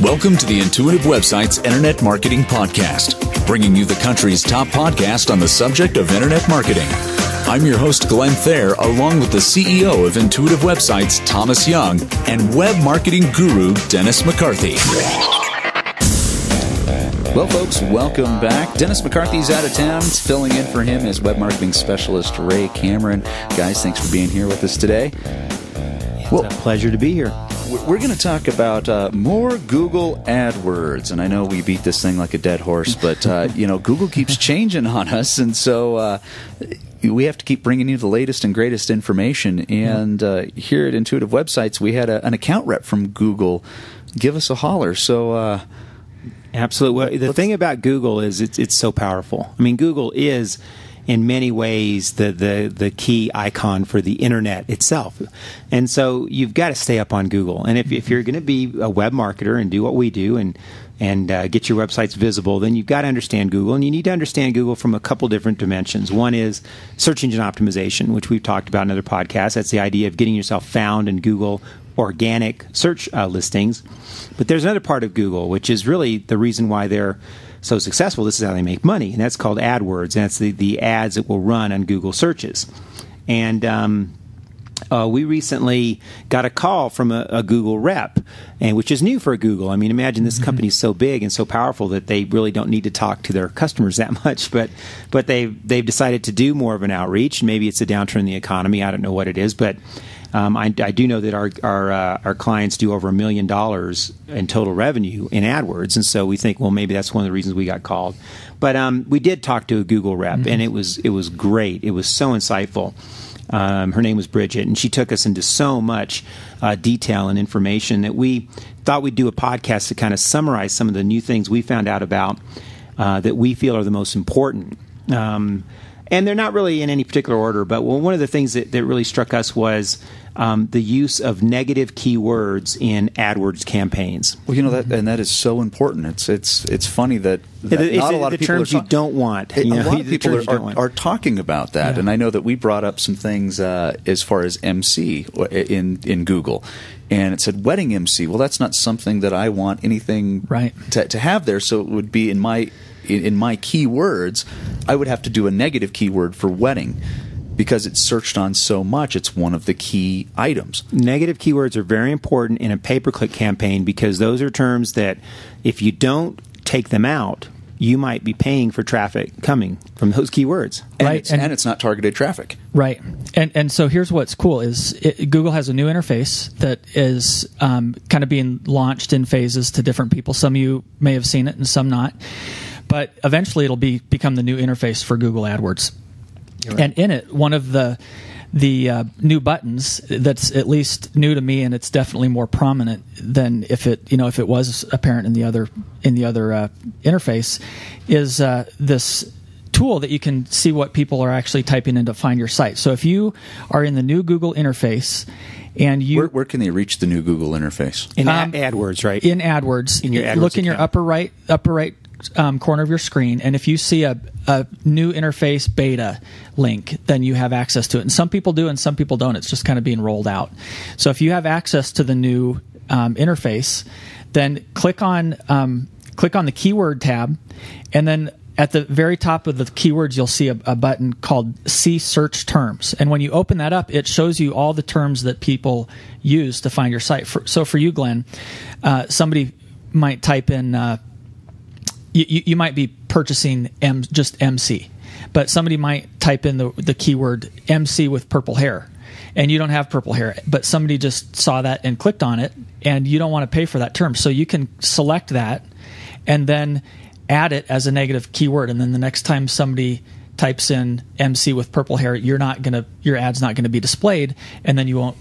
Welcome to the Intuitive Websites Internet Marketing Podcast, bringing you the country's top podcast on the subject of internet marketing. I'm your host, Glenn Thayer, along with the CEO of Intuitive Websites, Thomas Young, and web marketing guru, Dennis McCarthy. Well, folks, welcome back. Dennis McCarthy's out of town. It's filling in for him as web marketing specialist Ray Cameron. Guys, thanks for being here with us today. It's a pleasure to be here. We're going to talk about more Google AdWords, and I know we beat this thing like a dead horse, but Google keeps changing on us, and so we have to keep bringing you the latest and greatest information. And here at Intuitive Websites, we had an account rep from Google give us a holler. So, absolutely. Well, the thing about Google is it's so powerful. I mean, Google is, in many ways, the key icon for the internet itself. And so you've got to stay up on Google. And if you're going to be a web marketer and do what we do and get your websites visible, then you've got to understand Google. And you need to understand Google from a couple different dimensions. One is search engine optimization, which we've talked about in other podcasts. That's the idea of getting yourself found in Google organic search listings. But there's another part of Google, which is really the reason why they're so successful. This is how they make money, and that's called AdWords. And that's the ads that will run on Google searches. And we recently got a call from a Google rep, and which is new for Google. I mean, imagine this company is so big and so powerful that they really don't need to talk to their customers that much, but they've decided to do more of an outreach. Maybe it's a downturn in the economy. I don't know what it is, but I do know that our clients do over $1 million in total revenue in AdWords, and so we think, well, maybe that's one of the reasons we got called. But we did talk to a Google rep, and it was great. It was so insightful. Her name was Bridget, and she took us into so much detail and information that we thought we'd do a podcast to kind of summarize some of the new things we found out about that we feel are the most important. And they're not really in any particular order, but one of the things that really struck us was the use of negative keywords in AdWords campaigns. Well, that is so important. It's funny that not a lot of people terms you don't want. A lot of people are talking about that, and I know that we brought up some things as far as MC in Google, and it said wedding MC. Well, that's not something that I want anything to have there. So it would be in my keywords, I would have to do a negative keyword for wedding because it's searched on so much. It's one of the key items. Negative keywords are very important in a pay-per-click campaign because those are terms that if you don't take them out, you might be paying for traffic coming from those keywords. And it's not targeted traffic. Right. And so here's what's cool is Google has a new interface that is kind of being launched in phases to different people. Some of you may have seen it and some not. But eventually it'll become the new interface for Google AdWords. Right. And in it, one of the new buttons that's at least new to me, and it's definitely more prominent than if it was apparent in the other interface, is this tool that you can see what people are actually typing in to find your site. So if you are in the new Google interface and where can they reach the new Google interface? In AdWords, right? In AdWords, in your AdWords look in your account. upper right corner of your screen, and if you see a new interface beta link, then you have access to it. And some people do, and some people don't. It's just kind of being rolled out. So if you have access to the new interface, then click on the keyword tab, and then at the very top of the keywords, you'll see a button called See Search Terms. And when you open that up, it shows you all the terms that people use to find your site. So for you, Glenn, somebody might type in you might be purchasing just MC, but somebody might type in the keyword MC with purple hair, and you don't have purple hair, but somebody just saw that and clicked on it, and you don't want to pay for that term. So you can select that and then add it as a negative keyword, and then the next time somebody types in MC with purple hair, your ad's not going to be displayed, and then you won't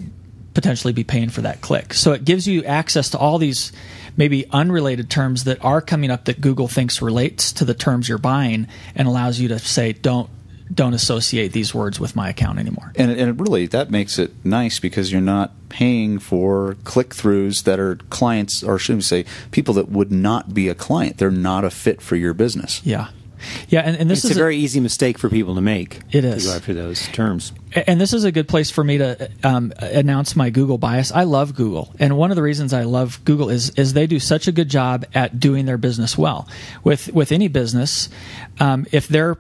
potentially be paying for that click. So it gives you access to all these maybe unrelated terms that are coming up that Google thinks relates to the terms you're buying, and allows you to say, don't associate these words with my account anymore. And it really, that makes it nice because you're not paying for click-throughs that are clients, or should we say, people that would not be a client. They're not a fit for your business. Yeah. Yeah, and this it's is a very easy mistake for people to make. It is. To go after those terms. And this is a good place for me to announce my Google bias. I love Google, and one of the reasons I love Google is they do such a good job at doing their business well. With any business, if their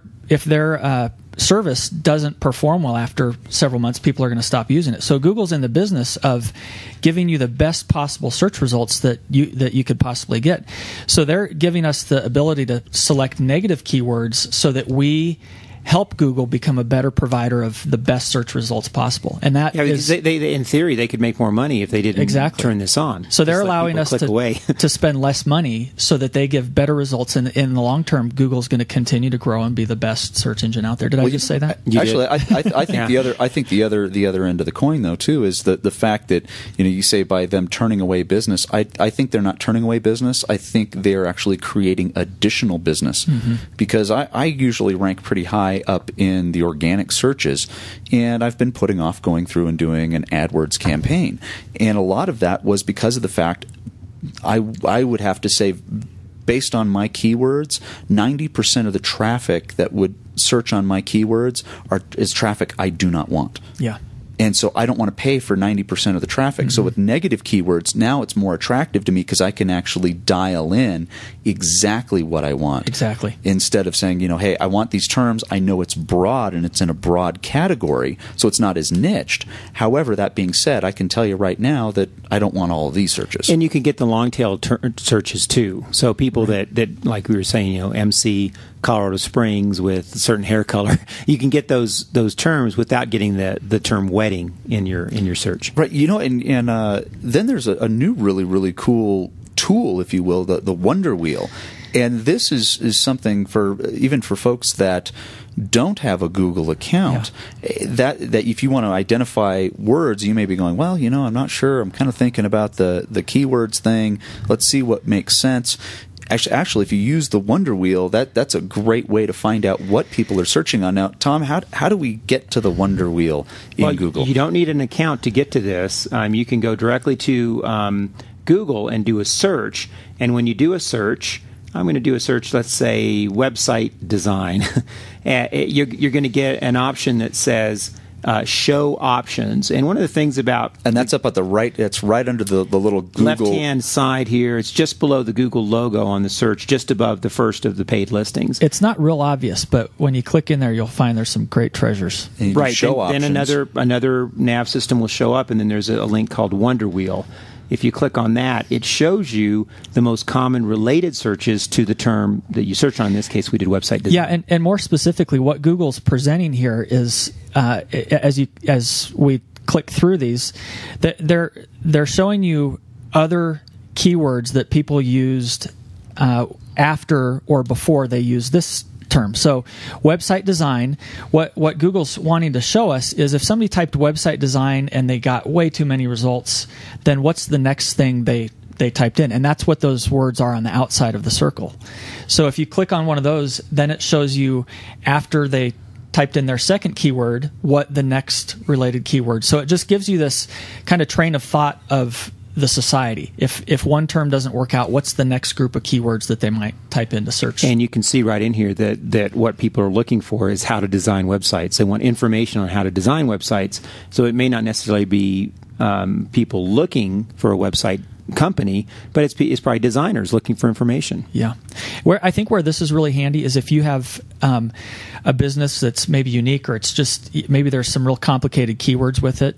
service doesn't perform well after several months, people are going to stop using it. So Google's in the business of giving you the best possible search results that you could possibly get. So they're giving us the ability to select negative keywords so that we help Google become a better provider of the best search results possible. And that is, they in theory, they could make more money if they didn't turn this on. So they're allowing us to spend less money so that they give better results. And in the long term, Google's going to continue to grow and be the best search engine out there. Did I just say that? Actually, I think the other end of the coin though too is the fact that you say by them turning away business. I think they're not turning away business. I think they're actually creating additional business because I usually rank pretty high up in the organic searches, and I've been putting off going through and doing an AdWords campaign, and a lot of that was because of the fact I would have to say, based on my keywords, 90% of the traffic that would search on my keywords is traffic I do not want. Yeah. And so I don't want to pay for 90% of the traffic. So with negative keywords, now it's more attractive to me because I can actually dial in exactly what I want. Exactly. Instead of saying, hey, I want these terms. I know it's broad and it's in a broad category, so it's not as niched. However, that being said, I can tell you right now that I don't want all of these searches. And you can get the long-tail searches too. So people that, like we were saying, MC Colorado Springs with a certain hair color, you can get those terms without getting the term wedding in your search. Right. And then there's a new really cool tool, if you will, the Wonder Wheel. And this is something even for folks that don't have a Google account, that if you want to identify words, you may be going, well, I'm not sure. I'm kind of thinking about the keywords thing. Let's see what makes sense. Actually, if you use the Wonder Wheel, that's a great way to find out what people are searching on. Now, Tom, how do we get to the Wonder Wheel in Google? You don't need an account to get to this. You can go directly to Google and do a search. And when you do a search, I'm going to do a search, let's say, website design. You're going to get an option that says show options. And one of the things about... And that's up at the right, it's right under the little Google... left-hand side here. It's just below the Google logo on the search, just above the first of the paid listings. It's not real obvious, but when you click in there, you'll find there's some great treasures. Right. Then another nav system will show up, and then there's a link called Wonder Wheel. If you click on that, it shows you the most common related searches to the term that you search on. In this case, we did website design. Yeah, and more specifically, what Google's presenting here is, as we click through these, they're showing you other keywords that people used after or before they used this term. So website design, what Google's wanting to show us is if somebody typed website design and they got way too many results, then what's the next thing they typed in? And that's what those words are on the outside of the circle. So if you click on one of those, then it shows you after they typed in their second keyword, what the next related keyword. So it just gives you this kind of train of thought of the society. If one term doesn't work out, what's the next group of keywords that they might type into search? And you can see right in here that what people are looking for is how to design websites. They want information on how to design websites. So it may not necessarily be people looking for a website company, but it's probably designers looking for information. Yeah. I think where this is really handy is if you have a business that's maybe unique, or it's just maybe there's some real complicated keywords with it.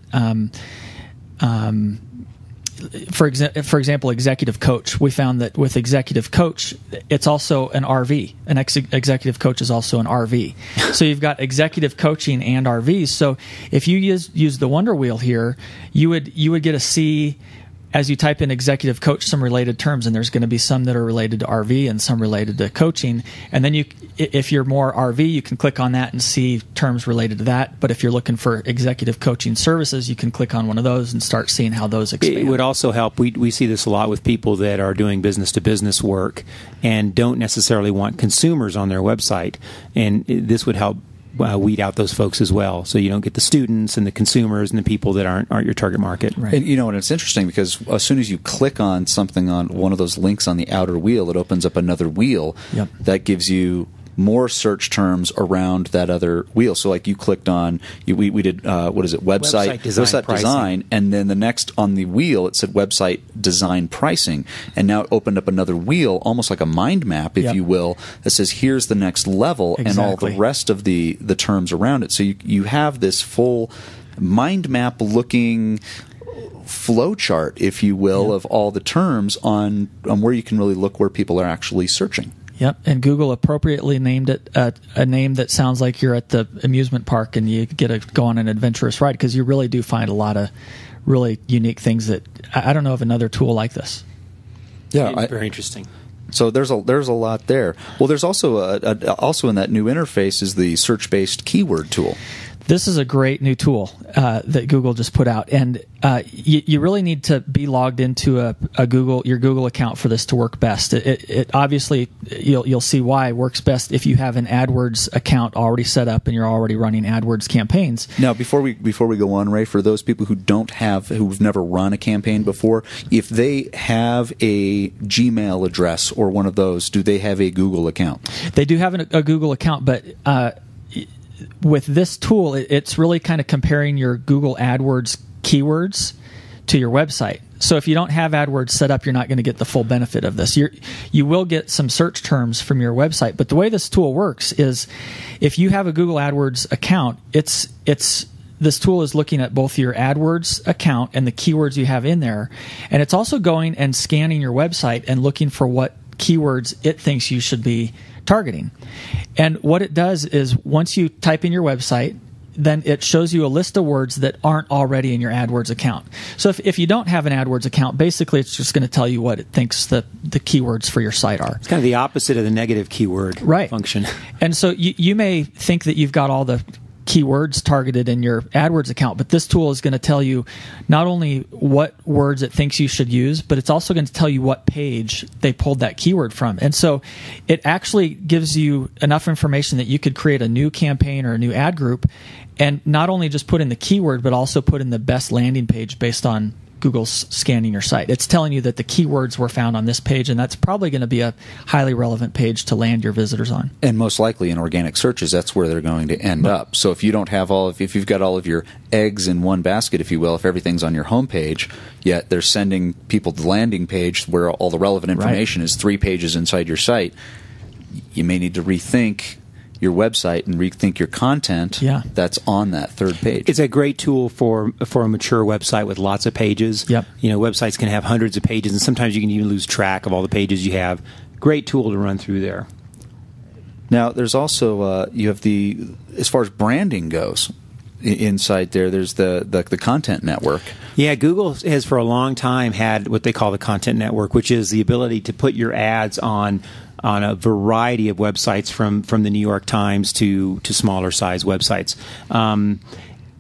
For example, executive coach. We found that with executive coach, it's also an RV. An executive coach is also an RV. So you've got executive coaching and RVs. So if you use the Wonder Wheel here, you would get to see, as you type in executive coach, some related terms, and there's going to be some that are related to RV and some related to coaching. And then if you're more RV, you can click on that and see terms related to that. But if you're looking for executive coaching services, you can click on one of those and start seeing how those expand. It would also help. We see this a lot with people that are doing business-to-business work and don't necessarily want consumers on their website. And this would help weed out those folks as well, so you don't get the students and the consumers and the people that aren't your target market. Right. And and it's interesting because as soon as you click on something on one of those links on the outer wheel, it opens up another wheel that gives you more search terms around that other wheel. So like you clicked on, we did, what is it, website design, and then the next on the wheel it said website design pricing, and now it opened up another wheel, almost like a mind map, if you will, that says here's the next level and all the rest of the terms around it. So you have this full mind map looking flow chart, if you will, of all the terms on where you can really look where people are actually searching. Yep, and Google appropriately named it a name that sounds like you're at the amusement park and you get to go on an adventurous ride, because you really do find a lot of really unique things that I don't know of another tool like this. Yeah, very interesting. So there's a lot there. Well, there's also also in that new interface is the search-based keyword tool. This is a great new tool that Google just put out, and you really need to be logged into your Google account for this to work best. It obviously you'll see why it works best if you have an AdWords account already set up and you're already running AdWords campaigns. Now, before we go on, Ray, for those people who've never run a campaign before, if they have a Gmail address or one of those, do they have a Google account? They do have a Google account, but with this tool, it's really kind of comparing your Google AdWords keywords to your website. So if you don't have AdWords set up, you're not going to get the full benefit of this. You will get some search terms from your website, but the way this tool works is if you have a Google AdWords account, this tool is looking at both your AdWords account and the keywords you have in there, and it's also going and scanning your website and looking for what keywords it thinks you should be targeting. And what it does is once you type in your website, then it shows you a list of words that aren't already in your AdWords account. So if you don't have an AdWords account, basically it's just going to tell you what it thinks the keywords for your site are. It's kind of the opposite of the negative keyword function. And so you may think that you've got all the keywords targeted in your AdWords account, but this tool is going to tell you not only what words it thinks you should use, but it's also going to tell you what page they pulled that keyword from. And so it actually gives you enough information that you could create a new campaign or a new ad group and not only just put in the keyword, but also put in the best landing page based on Google's scanning your site. It's telling you that the keywords were found on this page, and that's probably going to be a highly relevant page to land your visitors on. And most likely in organic searches, that's where they're going to end up. So if you don't have if you've got all of your eggs in one basket, if you will, if everything's on your home page, yet they're sending people to the landing page where all the relevant information is 3 pages inside your site, you may need to rethink your website and rethink your content that's on that third page. It's a great tool for a mature website with lots of pages. Yep. Websites can have hundreds of pages, and sometimes you can even lose track of all the pages you have. Great tool to run through there. Now, there's also you have as far as branding goes, inside there's the content network. Yeah, Google has for a long time had what they call the content network, which is the ability to put your ads on a variety of websites from the New York Times to smaller size websites.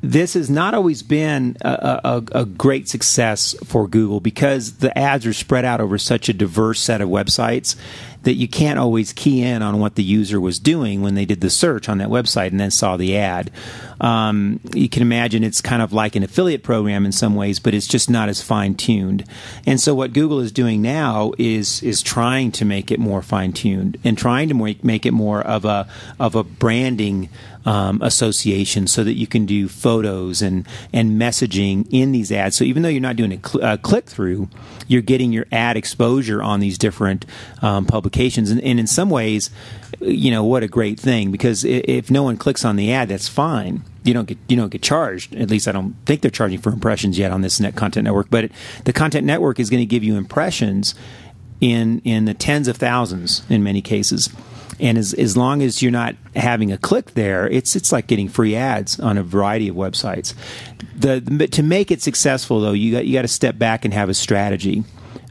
This has not always been a great success for Google because the ads are spread out over such a diverse set of websites that you can't always key in on what the user was doing when they did the search on that website and then saw the ad. You can imagine it's kind of like an affiliate program in some ways, but it's just not as fine-tuned. And so what Google is doing now is trying to make it more fine-tuned and trying to make it more of a branding association so that you can do photos and messaging in these ads. So even though you're not doing a click-through, you're getting your ad exposure on these different publications. And in some ways, what a great thing, because if no one clicks on the ad, that's fine. You don't get charged. At least I don't think they're charging for impressions yet on this content network. But the content network is going to give you impressions in the tens of thousands in many cases. And as long as you're not having a click there, it's like getting free ads on a variety of websites. To make it successful, though, you got to step back and have a strategy.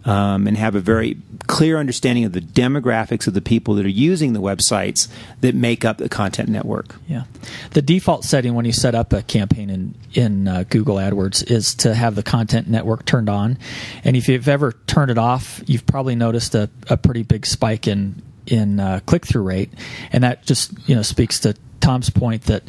And have a very clear understanding of the demographics of the people that are using the websites that make up the content network. Yeah, the default setting when you set up a campaign in Google AdWords is to have the content network turned on, and if you've ever turned it off, you've probably noticed a pretty big spike in click-through rate, and that just speaks to Tom's point that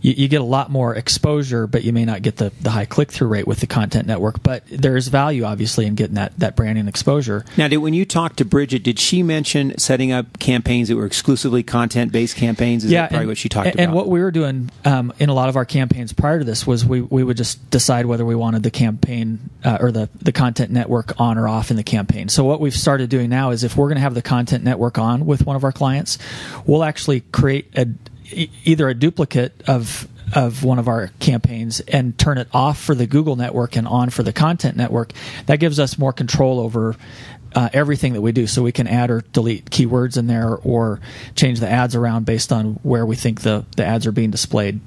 you get a lot more exposure, but you may not get the high click-through rate with the content network. But there is value, obviously, in getting that branding exposure. Now, when you talked to Bridget, did she mention setting up campaigns that were exclusively content-based campaigns? Is that probably what she talked about? And what we were doing in a lot of our campaigns prior to this was we would just decide whether we wanted the campaign or the content network on or off in the campaign. So what we've started doing now is if we're going to have the content network on with one of our clients, we'll actually create either a duplicate of one of our campaigns and turn it off for the Google network and on for the content network. That gives us more control over everything that we do, so we can add or delete keywords in there or change the ads around based on where we think the ads are being displayed.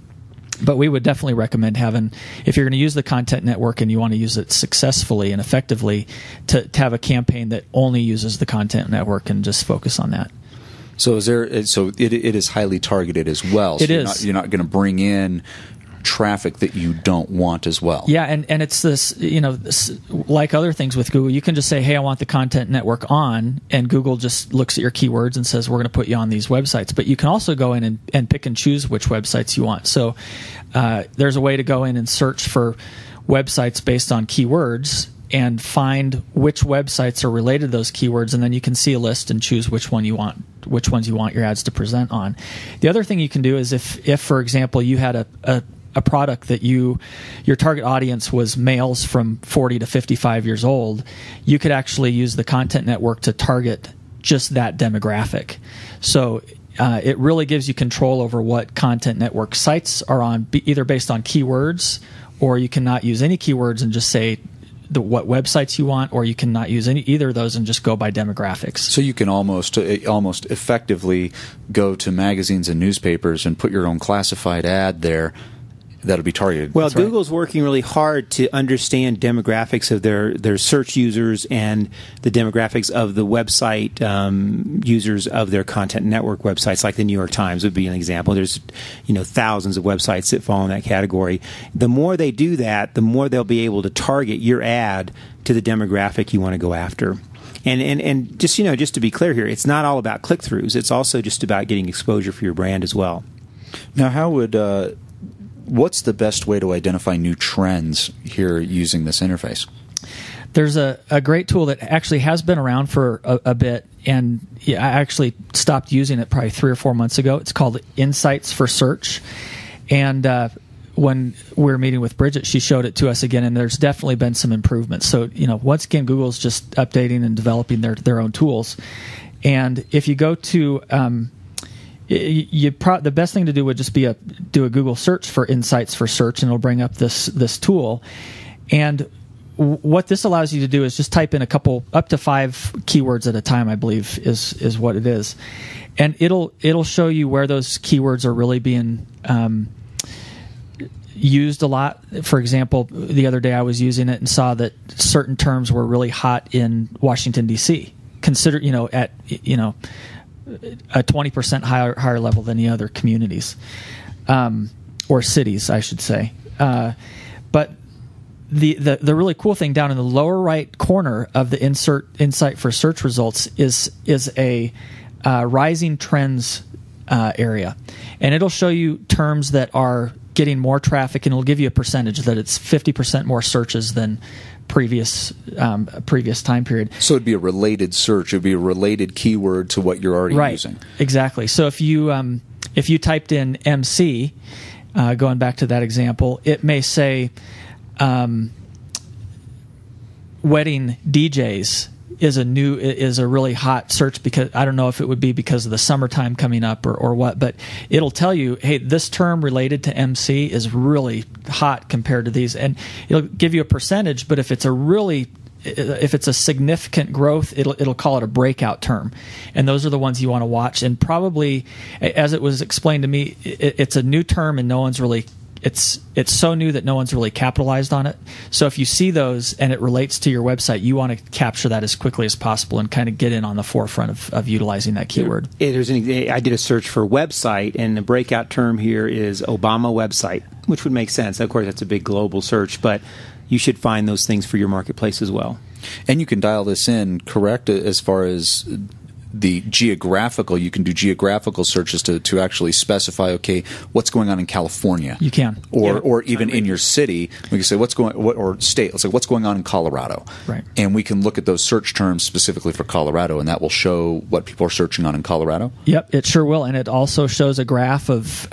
But we would definitely recommend having, if you're going to use the content network and you want to use it successfully and effectively, to have a campaign that only uses the content network and just focus on that. So it is highly targeted as well. So you're not going to bring in traffic that you don't want as well. Yeah, and it's this, like other things with Google, you can just say, hey, I want the content network on, and Google just looks at your keywords and says, we're going to put you on these websites. But you can also go in and pick and choose which websites you want. So there's a way to go in and search for websites based on keywords and find which websites are related to those keywords, and then you can see a list and choose which ones you want your ads to present on. The other thing you can do is if for example, you had a product that your target audience was males from 40 to 55 years old, you could actually use the content network to target just that demographic. So it really gives you control over what content network sites are on, either based on keywords, or you cannot use any keywords and just say what websites you want, or you cannot use either of those and just go by demographics. So you can almost effectively go to magazines and newspapers and put your own classified ad there that'll be targeted. Well, Google's working really hard to understand demographics of their search users and the demographics of the website users of their content network websites, like the New York Times would be an example. There's thousands of websites that fall in that category. The more they do that, the more they'll be able to target your ad to the demographic you want to go after. And just just to be clear here, it's not all about click-throughs. It's also just about getting exposure for your brand as well. Now, how would what's the best way to identify new trends here using this interface? There's a great tool that actually has been around for a bit, and I actually stopped using it probably 3 or 4 months ago. It's called Insights for Search. And when we were meeting with Bridget, she showed it to us again, and there's definitely been some improvements. So, once again, Google's just updating and developing their own tools. And if you go to the best thing to do would just be do a Google search for Insights for Search, and it'll bring up this tool. And what this allows you to do is just type in up to 5 keywords at a time, I believe is what it is, and it'll show you where those keywords are really being used a lot. For example, the other day I was using it and saw that certain terms were really hot in Washington D.C. Consider at a 20% higher level than the other communities or cities, I should say. But the really cool thing down in the lower right corner of the Insight for Search results is a rising trends area, and it'll show you terms that are getting more traffic, and it'll give you a percentage that it's 50% more searches than previous time period. So it'd be a related search. It'd be a related keyword to what you're already using. Exactly. So if you typed in MC, going back to that example, it may say wedding DJs is a really hot search, because I don't know if it would be because of the summertime coming up or what, but it'll tell you, hey, this term related to MC is really hot compared to these, and it'll give you a percentage. But if it's a significant growth, it'll call it a breakout term, and those are the ones you want to watch. And probably, as it was explained to me, it's a new term, and no one's really. It's so new that no one's really capitalized on it. So if you see those and it relates to your website, you want to capture that as quickly as possible and kind of get in on the forefront of utilizing that keyword. I did a search for website, and the breakout term here is Obama website, which would make sense. Of course, that's a big global search, but you should find those things for your marketplace as well. And you can dial this in, correct, as far as the geographical. You can do geographical searches to actually specify, okay, what's going on in California. You can, or even in your city. We can say or state. Let's say what's going on in Colorado, right? And we can look at those search terms specifically for Colorado, and that will show what people are searching on in Colorado. Yep, it sure will, and it also shows a graph of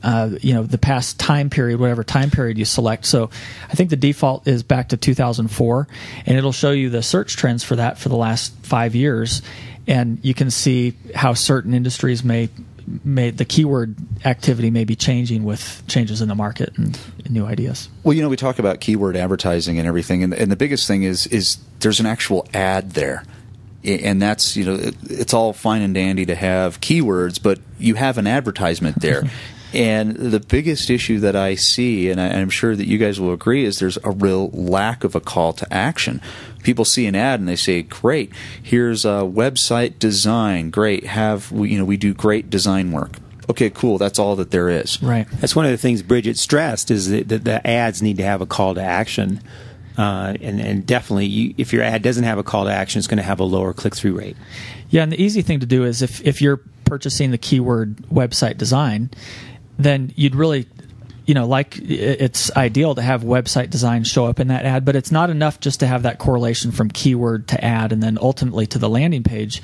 the past time period, whatever time period you select. So I think the default is back to 2004, and it'll show you the search trends for that for the last 5 years, and you can see how certain industries may the keyword activity may be changing with changes in the market and new ideas. Well, we talk about keyword advertising and everything, and the biggest thing is there's an actual ad there. And that's, it's all fine and dandy to have keywords, but you have an advertisement there. And the biggest issue that I see, and I'm sure that you guys will agree, is there's a real lack of a call to action. People see an ad and they say, great, here's a website design. Great, we do great design work. Okay, cool, that's all that there is. Right. That's one of the things Bridget stressed, is that the ads need to have a call to action. And definitely, if your ad doesn't have a call to action, it's going to have a lower click-through rate. Yeah, and the easy thing to do is if you're purchasing the keyword website design, then you'd really, it's ideal to have website design show up in that ad, but it's not enough just to have that correlation from keyword to ad and then ultimately to the landing page.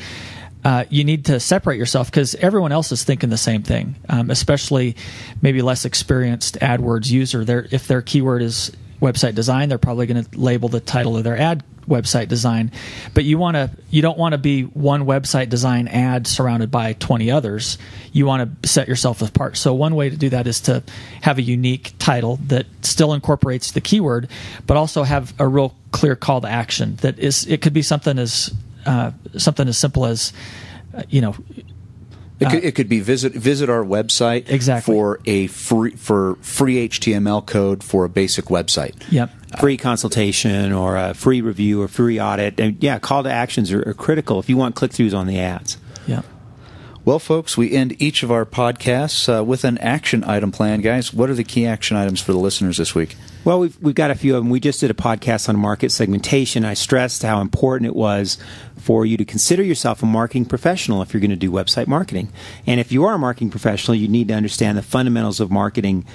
You need to separate yourself because everyone else is thinking the same thing, especially maybe less experienced AdWords user. If their keyword is website design, they're probably going to label the title of their ad website design. But you don't want to be one website design ad surrounded by 20 others. You want to set yourself apart. So one way to do that is to have a unique title that still incorporates the keyword, but also have a real clear call to action. It could be something as simple as It could be visit our website exactly. for free HTML code for a basic website. Yep. Free consultation or a free review or free audit. And call to actions are critical if you want click-throughs on the ads. Yeah. Well, folks, we end each of our podcasts with an action item plan. Guys, what are the key action items for the listeners this week? Well, we've got a few of them. We just did a podcast on market segmentation. I stressed how important it was for you to consider yourself a marketing professional if you're going to do website marketing. And if you are a marketing professional, you need to understand the fundamentals of marketing.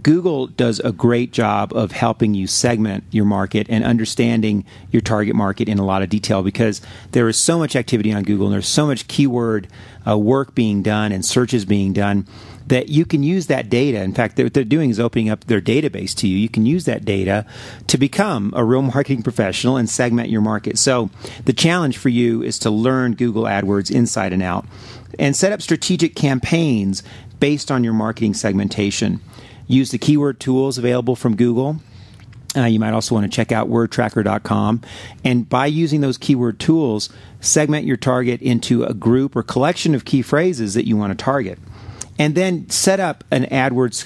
Google does a great job of helping you segment your market and understanding your target market in a lot of detail because there is so much activity on Google and there's so much keyword work being done and searches being done that you can use that data. In fact, what they're doing is opening up their database to you. You can use that data to become a real marketing professional and segment your market. So the challenge for you is to learn Google AdWords inside and out and set up strategic campaigns based on your marketing segmentation. Use the keyword tools available from Google. You might also want to check out wordtracker.com. And by using those keyword tools, segment your target into a group or collection of key phrases that you want to target. And then set up an AdWords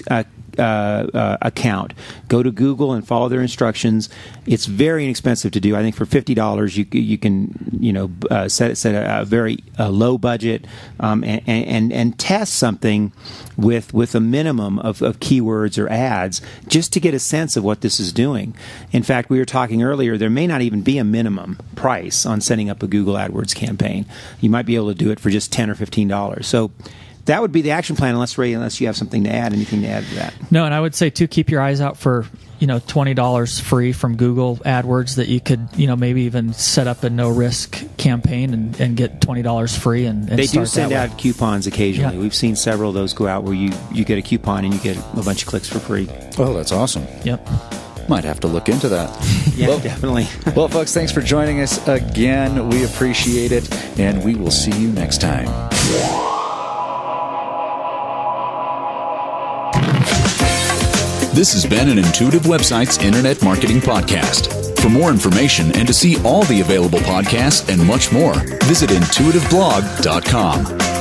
account. Go to Google and follow their instructions. It's very inexpensive to do. I think for $50 you can set a very low budget and test something with a minimum of keywords or ads just to get a sense of what this is doing. In fact, we were talking earlier, there may not even be a minimum price on setting up a Google AdWords campaign. You might be able to do it for just $10 or $15. So that would be the action plan, unless you have something to add, anything to add to that. No, and I would say too, keep your eyes out for $20 free from Google AdWords that you could maybe even set up a no risk campaign and get $20 free and they start do send that out coupons occasionally. Yeah. We've seen several of those go out where you get a coupon and you get a bunch of clicks for free. Oh, that's awesome. Yep. Might have to look into that. Yeah, well, definitely. Well, folks, thanks for joining us again. We appreciate it, and we will see you next time. This has been an Intuitive Websites Internet Marketing Podcast. For more information and to see all the available podcasts and much more, visit intuitiveblog.com.